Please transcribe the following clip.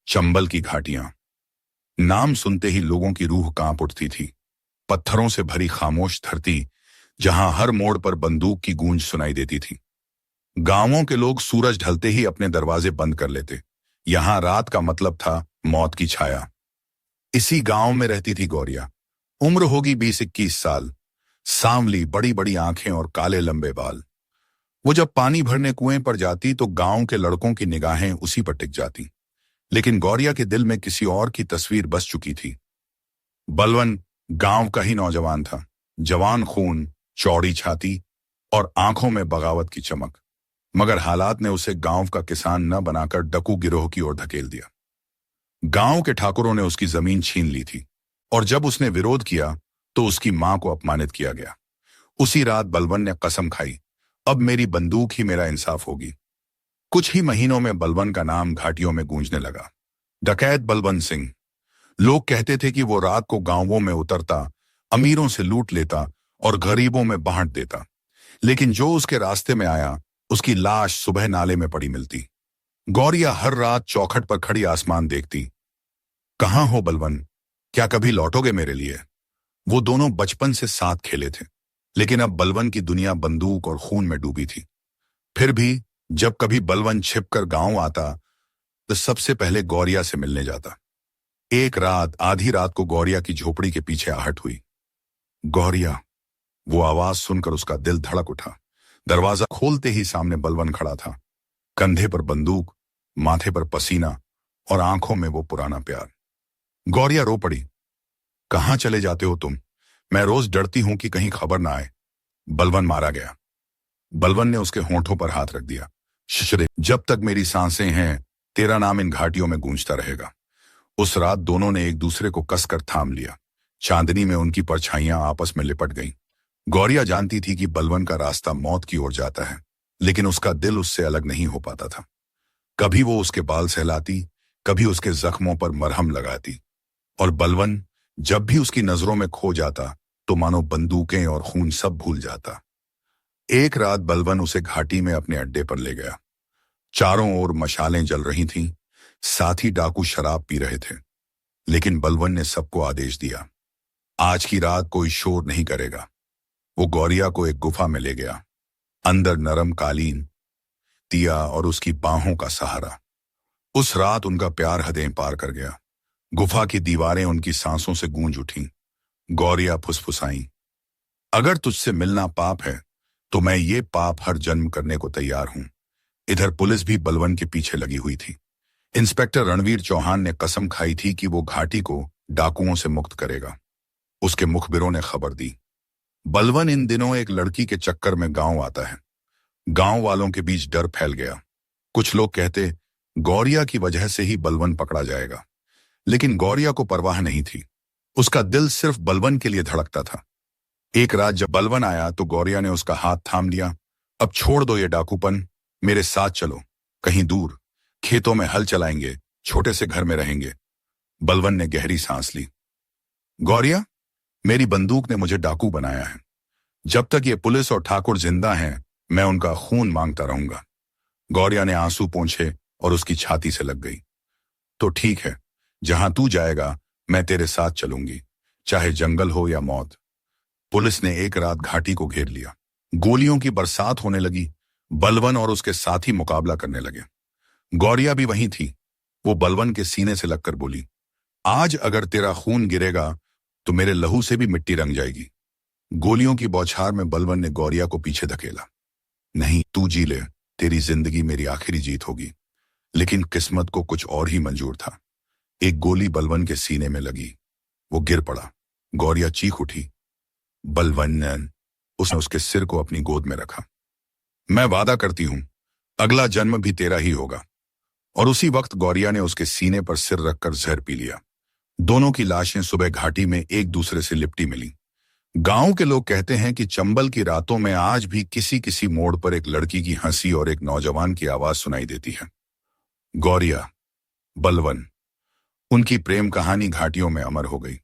चंबल की घाटियां। नाम सुनते ही लोगों की रूह कांप उठती थी। पत्थरों से भरी खामोश धरती, जहां हर मोड़ पर बंदूक की गूंज सुनाई देती थी। गांवों के लोग सूरज ढलते ही अपने दरवाजे बंद कर लेते। यहां रात का मतलब था मौत की छाया। इसी गांव में रहती थी गौरिया। उम्र होगी 20-21 साल। सांवली, बड़ी बड़ी आंखें और काले लंबे बाल। वो जब पानी भरने कुएं पर जाती तो गांव के लड़कों की निगाहें उसी पर टिक जाती। लेकिन गौरिया के दिल में किसी और की तस्वीर बस चुकी थी। बलवन गांव का ही नौजवान था। जवान खून, चौड़ी छाती और आंखों में बगावत की चमक। मगर हालात ने उसे गांव का किसान न बनाकर डकू गिरोह की ओर धकेल दिया। गांव के ठाकुरों ने उसकी जमीन छीन ली थी और जब उसने विरोध किया तो उसकी मां को अपमानित किया गया। उसी रात बलवन ने कसम खाई, अब मेरी बंदूक ही मेरा इंसाफ होगी। कुछ ही महीनों में बलवन का नाम घाटियों में गूंजने लगा। डकैत बलवंत सिंह। लोग कहते थे कि वो रात को गांवों में उतरता, अमीरों से लूट लेता और गरीबों में बांट देता। लेकिन जो उसके रास्ते में आया, उसकी लाश सुबह नाले में पड़ी मिलती। गौरिया हर रात चौखट पर खड़ी आसमान देखती। कहाँ हो बलवन? क्या कभी लौटोगे मेरे लिए? वो दोनों बचपन से साथ खेले थे, लेकिन अब बलवन की दुनिया बंदूक और खून में डूबी थी। फिर भी जब कभी बलवन छिपकर गांव आता तो सबसे पहले गौरिया से मिलने जाता। एक रात, आधी रात को गौरिया की झोपड़ी के पीछे आहट हुई। गौरिया! वो आवाज सुनकर उसका दिल धड़क उठा। दरवाजा खोलते ही सामने बलवन खड़ा था। कंधे पर बंदूक, माथे पर पसीना और आंखों में वो पुराना प्यार। गौरिया रो पड़ी। कहां चले जाते हो तुम? मैं रोज डरती हूं कि कहीं खबर ना आए। बलवन मारा गया। बलवन ने उसके होंठों पर हाथ रख दिया। शिशरे, जब तक मेरी सांसें हैं तेरा नाम इन घाटियों में गूंजता रहेगा। उस रात दोनों ने एक दूसरे को कसकर थाम लिया। चांदनी में उनकी परछाइयां आपस में लिपट गईं। गौरिया जानती थी कि बलवन का रास्ता मौत की ओर जाता है, लेकिन उसका दिल उससे अलग नहीं हो पाता था। कभी वो उसके बाल सहलाती, कभी उसके जख्मों पर मरहम लगाती, और बलवन जब भी उसकी नजरों में खो जाता तो मानो बंदूकें और खून सब भूल जाता। एक रात बलवन उसे घाटी में अपने अड्डे पर ले गया। चारों ओर मशालें जल रही थीं, साथ ही डाकू शराब पी रहे थे। लेकिन बलवन ने सबको आदेश दिया, आज की रात कोई शोर नहीं करेगा। वो गौरिया को एक गुफा में ले गया। अंदर नरम कालीन, दिया और उसकी बाहों का सहारा। उस रात उनका प्यार हदें पार कर गया। गुफा की दीवारें उनकी सांसों से गूंज उठीं। गौरिया फुसफुसाई, अगर तुझसे मिलना पाप है तो मैं ये पाप हर जन्म करने को तैयार हूं। इधर पुलिस भी बलवन के पीछे लगी हुई थी। इंस्पेक्टर रणवीर चौहान ने कसम खाई थी कि वो घाटी को डाकुओं से मुक्त करेगा। उसके मुखबिरों ने खबर दी। बलवन इन दिनों एक लड़की के चक्कर में गांव आता है। गांव वालों के बीच डर फैल गया। कुछ लोग कहते गौरिया की वजह से ही बलवन पकड़ा जाएगा, लेकिन गौरिया को परवाह नहीं थी। उसका दिल सिर्फ बलवन के लिए धड़कता था। एक रात जब बलवन आया तो गौरिया ने उसका हाथ थाम लिया। अब छोड़ दो ये डाकूपन, मेरे साथ चलो, कहीं दूर, खेतों में हल चलाएंगे, छोटे से घर में रहेंगे। बलवन ने गहरी सांस ली। गौरिया, मेरी बंदूक ने मुझे डाकू बनाया है। जब तक ये पुलिस और ठाकुर जिंदा हैं, मैं उनका खून मांगता रहूंगा। गौरिया ने आंसू पोंछे और उसकी छाती से लग गई। तो ठीक है, जहां तू जाएगा मैं तेरे साथ चलूंगी, चाहे जंगल हो या मौत। पुलिस ने एक रात घाटी को घेर लिया। गोलियों की बरसात होने लगी। बलवन और उसके साथी मुकाबला करने लगे। गौरिया भी वहीं थी। वो बलवन के सीने से लगकर बोली, आज अगर तेरा खून गिरेगा तो मेरे लहू से भी मिट्टी रंग जाएगी। गोलियों की बौछार में बलवन ने गौरिया को पीछे धकेला। नहीं, तू जी ले, तेरी जिंदगी मेरी आखिरी जीत होगी। लेकिन किस्मत को कुछ और ही मंजूर था। एक गोली बलवन के सीने में लगी। वो गिर पड़ा। गौरिया चीख उठी। बलवन ने उसने उसके सिर को अपनी गोद में रखा। मैं वादा करती हूं, अगला जन्म भी तेरा ही होगा। और उसी वक्त गौरिया ने उसके सीने पर सिर रखकर जहर पी लिया। दोनों की लाशें सुबह घाटी में एक दूसरे से लिपटी मिली। गांव के लोग कहते हैं कि चंबल की रातों में आज भी किसी किसी मोड़ पर एक लड़की की हंसी और एक नौजवान की आवाज सुनाई देती है। गौरिया, बलवन, उनकी प्रेम कहानी घाटियों में अमर हो गई।